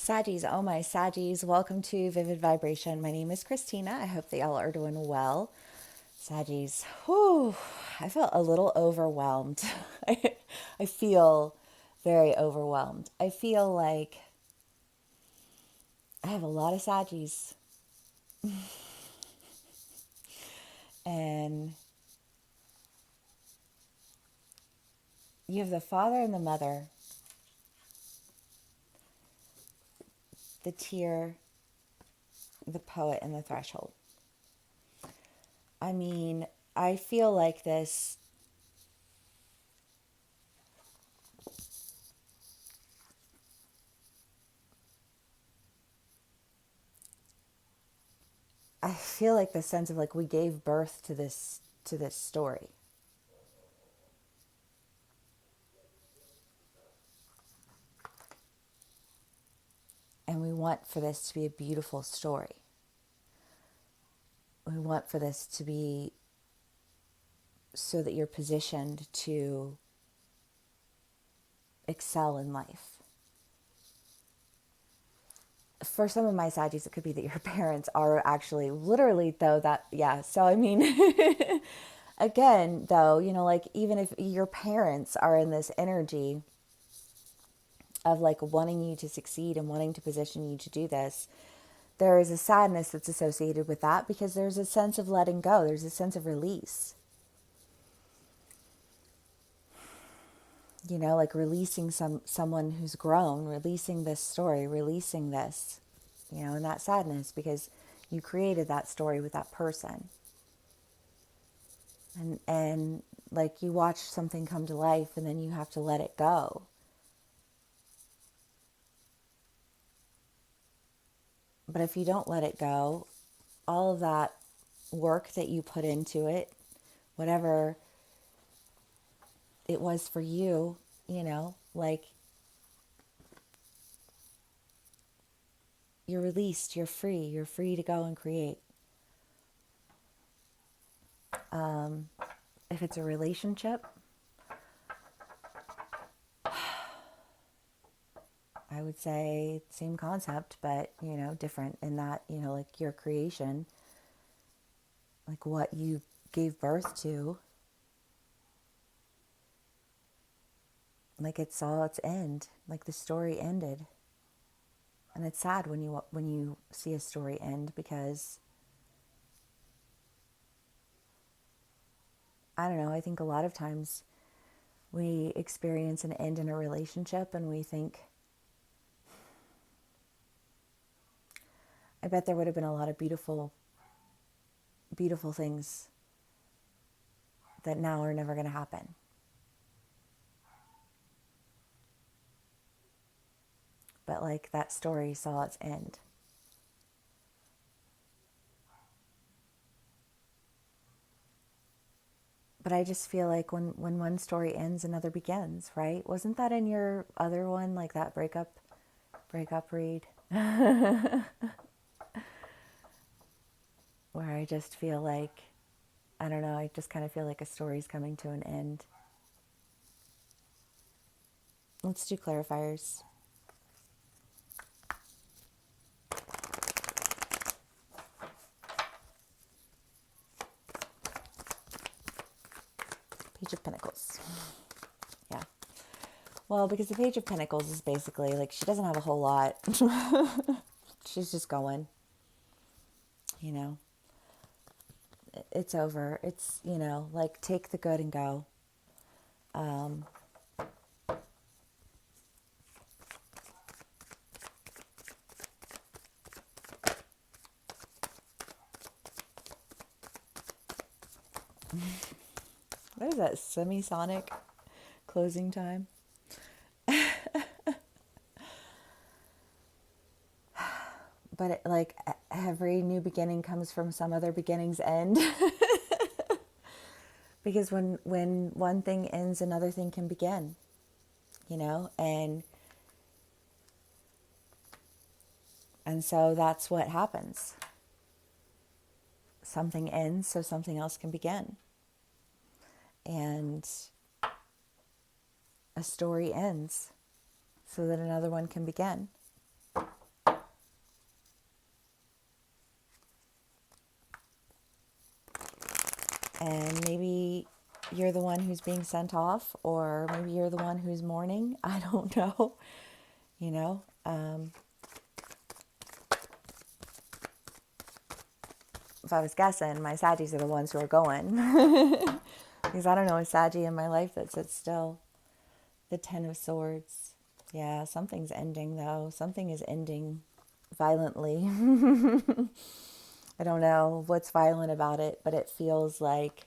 Saggies, oh my Saggies, welcome to Vivid Vibration. My name is Christina. I hope that y'all are doing well. Saggies, whew, I felt a little overwhelmed. I feel very overwhelmed. I feel like I have a lot of Saggies, and you have the father and the mother, the tear, the poet, and the threshold. I mean, I feel like this. I feel like the sense of like we gave birth to this story. And we want for this to be a beautiful story. We want for this to be so that you're positioned to excel in life. For some of my Saggies, it could be that your parents are actually literally, though, that, yeah. So, I mean, again, though, like even if your parents are in this energy of like wanting you to succeed and wanting to position you to do this, there is a sadness that's associated with that because there's a sense of letting go, there's a sense of release. Like releasing someone who's grown, releasing this story, releasing this, and that sadness because you created that story with that person. And like you watch something come to life and then you have to let it go. But if you don't let it go, all of that work that you put into it, whatever it was for you, like you're released, you're free to go and create. If it's a relationship, I would say same concept, but, different in that, like your creation, like what you gave birth to, like it saw its end, like the story ended. And it's sad when you see a story end because I don't know, I think a lot of times we experience an end in a relationship and we think, I bet there would have been a lot of beautiful, beautiful things that now are never going to happen. But like that story saw its end. But I just feel like when one story ends, another begins, right? Wasn't that in your other one, like that breakup read? Where I just feel like, I don't know, I just kind of feel like a story's coming to an end. Let's do clarifiers. Page of Pentacles. Yeah. Well, because the Page of Pentacles is basically like she doesn't have a whole lot. She's just going, you know. It's over. It's, like take the good and go. What is that? Semisonic closing time? But like every new beginning comes from some other beginning's end. Because when one thing ends, another thing can begin, and so that's what happens. Something ends so something else can begin. And a story ends so that another one can begin. And maybe you're the one who's being sent off, or maybe you're the one who's mourning. I don't know. You know, if I was guessing, my Saggies are the ones who are going. Because I don't know a Saggy in my life that sits still. The Ten of Swords. Yeah, something's ending though. Something is ending violently. I don't know what's violent about it, but it feels like,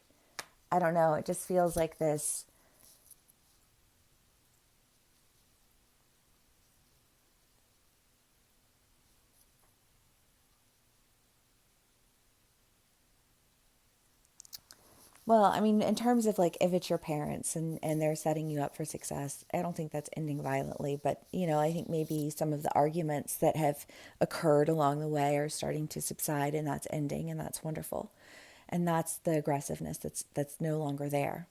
I don't know, it just feels like this. Well, I mean, in terms of like if it's your parents and they're setting you up for success, I don't think that's ending violently. But, I think maybe some of the arguments that have occurred along the way are starting to subside, and that's ending, and that's wonderful. And that's the aggressiveness that's no longer there.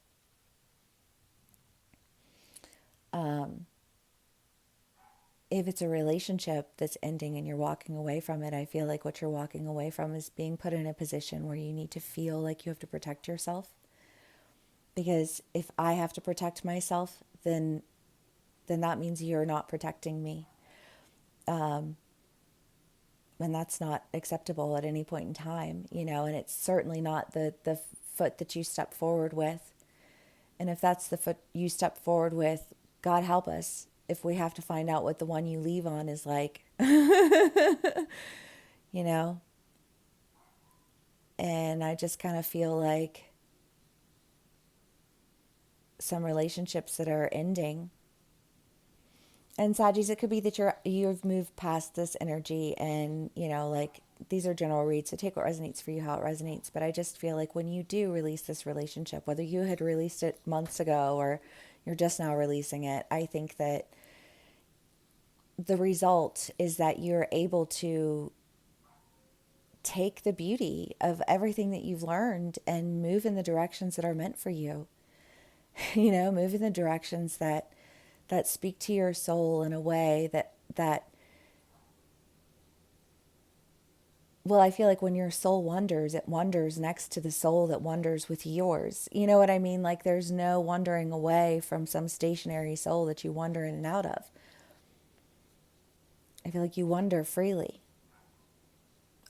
If it's a relationship that's ending and you're walking away from it, I feel like what you're walking away from is being put in a position where you need to feel like you have to protect yourself. Because if I have to protect myself, then that means you're not protecting me. And that's not acceptable at any point in time, and it's certainly not the foot that you step forward with. And if that's the foot you step forward with, God help us if we have to find out what the one you leave on is like, you know? And I just kind of feel like some relationships that are ending. And Saggies, it could be that you've moved past this energy, and like, these are general reads, so take what resonates for you, how it resonates. But I just feel like when you do release this relationship, whether you had released it months ago or you're just now releasing it, I think that the result is that you're able to take the beauty of everything that you've learned and move in the directions that are meant for you. Move in the directions that speak to your soul in a way that well, I feel like when your soul wanders, it wanders next to the soul that wanders with yours. You know what I mean? Like, there's no wandering away from some stationary soul that you wander in and out of. I feel like you wander freely.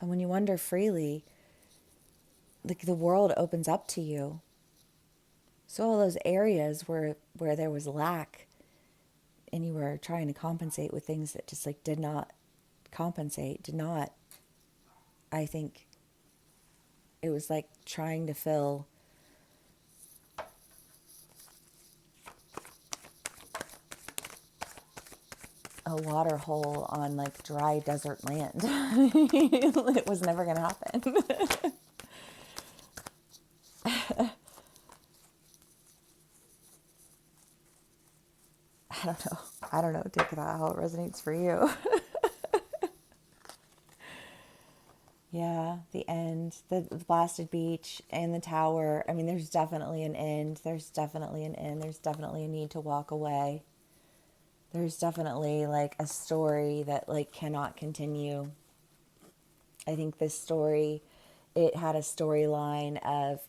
And when you wander freely, like, the world opens up to you. So all those areas where there was lack and you were trying to compensate with things that just like did not compensate, did not, I think it was like trying to fill a water hole on like dry desert land. It was never going to happen. I don't know. I don't know. Take that how it resonates for you. Yeah, the end, the blasted beach and the tower. I mean, there's definitely an end. There's definitely an end. There's definitely a need to walk away. There's definitely like a story that like cannot continue. I think this story, it had a storyline of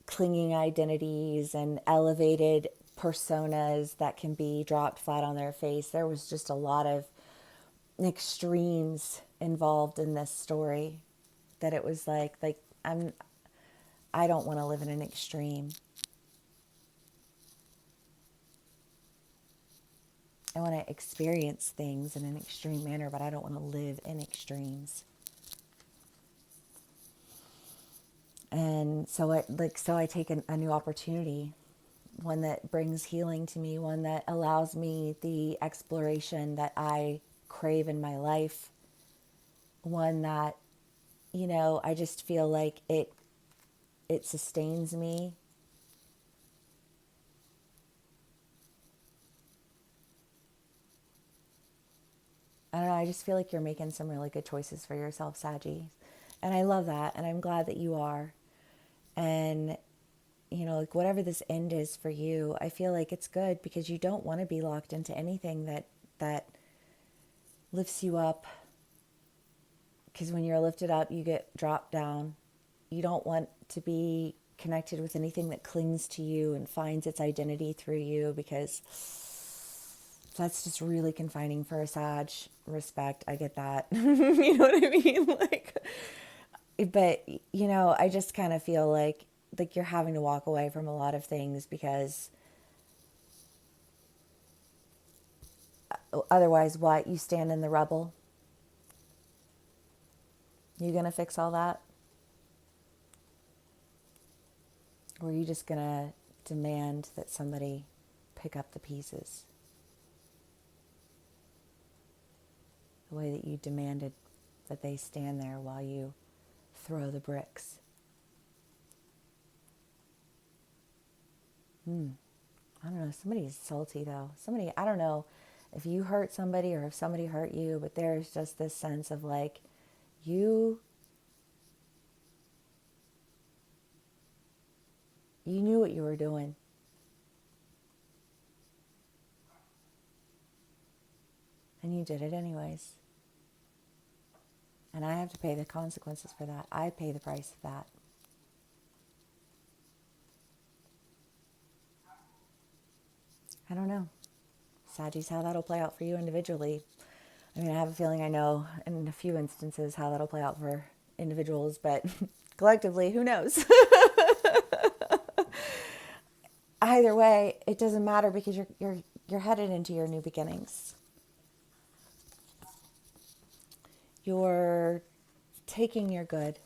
clinging identities and elevated personas that can be dropped flat on their face. There was just a lot of extremes involved in this story, that it was like I don't want to live in an extreme. I want to experience things in an extreme manner, but I don't want to live in extremes. And so I take a new opportunity, one that brings healing to me, one that allows me the exploration that I crave in my life, one that, I just feel like it sustains me. I don't know, I just feel like you're making some really good choices for yourself, Saggy. And I love that, and I'm glad that you are. And like, whatever this end is for you, I feel like it's good because you don't want to be locked into anything that lifts you up. Because when you're lifted up, you get dropped down. You don't want to be connected with anything that clings to you and finds its identity through you, because that's just really confining for a Sag. Respect, I get that. You know what I mean? Like, but I just kind of feel like you're having to walk away from a lot of things, because otherwise, what? You stand in the rubble. You gonna fix all that? Or are you just gonna demand that somebody pick up the pieces the way that you demanded that they stand there while you throw the bricks? I don't know. Somebody's salty though. Somebody, I don't know if you hurt somebody or if somebody hurt you, but there's just this sense of like, you knew what you were doing. And you did it anyways. And I have to pay the consequences for that. I pay the price of that. I don't know, Saggies, how that'll play out for you individually. I mean, I have a feeling I know in a few instances how that'll play out for individuals, but collectively, who knows? Either way, it doesn't matter, because you're headed into your new beginnings. You're taking your good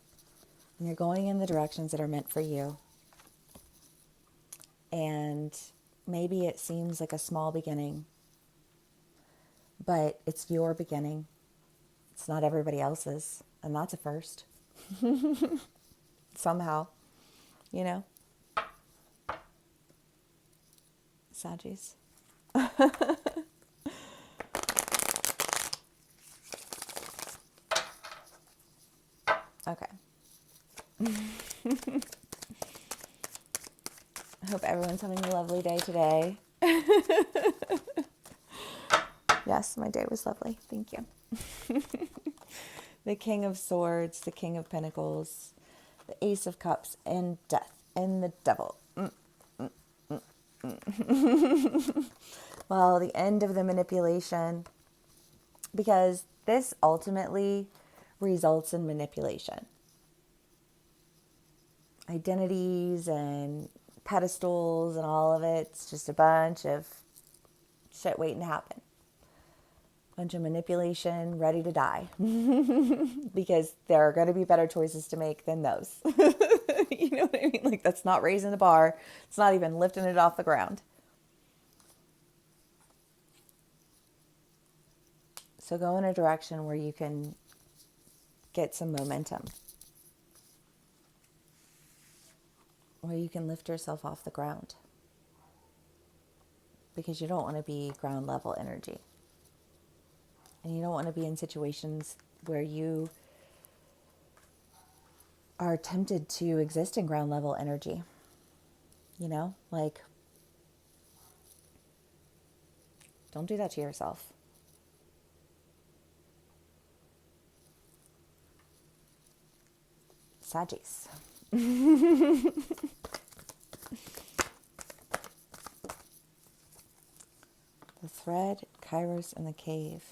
and you're going in the directions that are meant for you. And maybe it seems like a small beginning, but it's your beginning. It's not everybody else's. And that's a first. Somehow, you know? Saggies. Okay. I hope everyone's having a lovely day today. Yes, my day was lovely. Thank you. The King of Swords, the King of Pentacles, the Ace of Cups, and Death, and the Devil. Well, the end of the manipulation, because this ultimately results in manipulation. Identities and pedestals and all of it, it's just a bunch of shit waiting to happen. Bunch of manipulation ready to die. Because there are going to be better choices to make than those. You know what I mean? Like, that's not raising the bar. It's not even lifting it off the ground. So go in a direction where you can get some momentum, where you can lift yourself off the ground, because you don't want to be ground level energy. And you don't want to be in situations where you are tempted to exist in ground level energy. You know, like, don't do that to yourself. Saggies. The thread, Kairos, and the cave.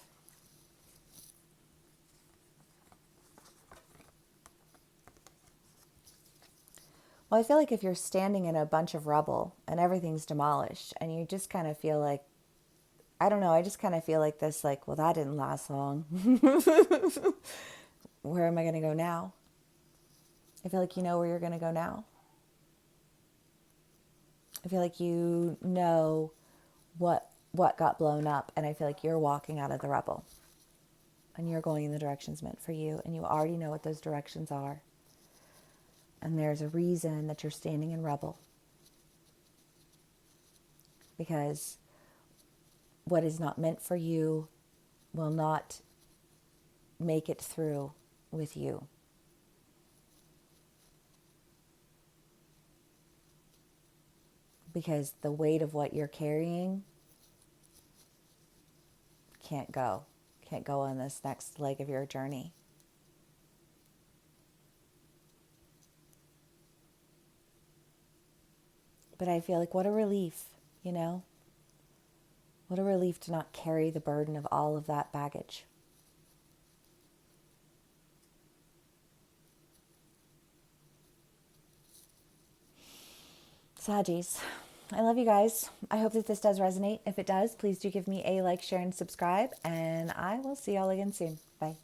Well, I feel like if you're standing in a bunch of rubble and everything's demolished and you just kind of feel like, I don't know, I just kind of feel like this, like, well, that didn't last long. Where am I going to go now? I feel like you know where you're going to go now. I feel like you know what got blown up, and I feel like you're walking out of the rubble and you're going in the directions meant for you, and you already know what those directions are. And there's a reason that you're standing in rubble. Because what is not meant for you will not make it through with you. Because the weight of what you're carrying can't can't go on this next leg of your journey. But I feel like what a relief, you know? What a relief to not carry the burden of all of that baggage. Saggies, I love you guys. I hope that this does resonate. If it does, please do give me a like, share, and subscribe. And I will see y'all again soon. Bye.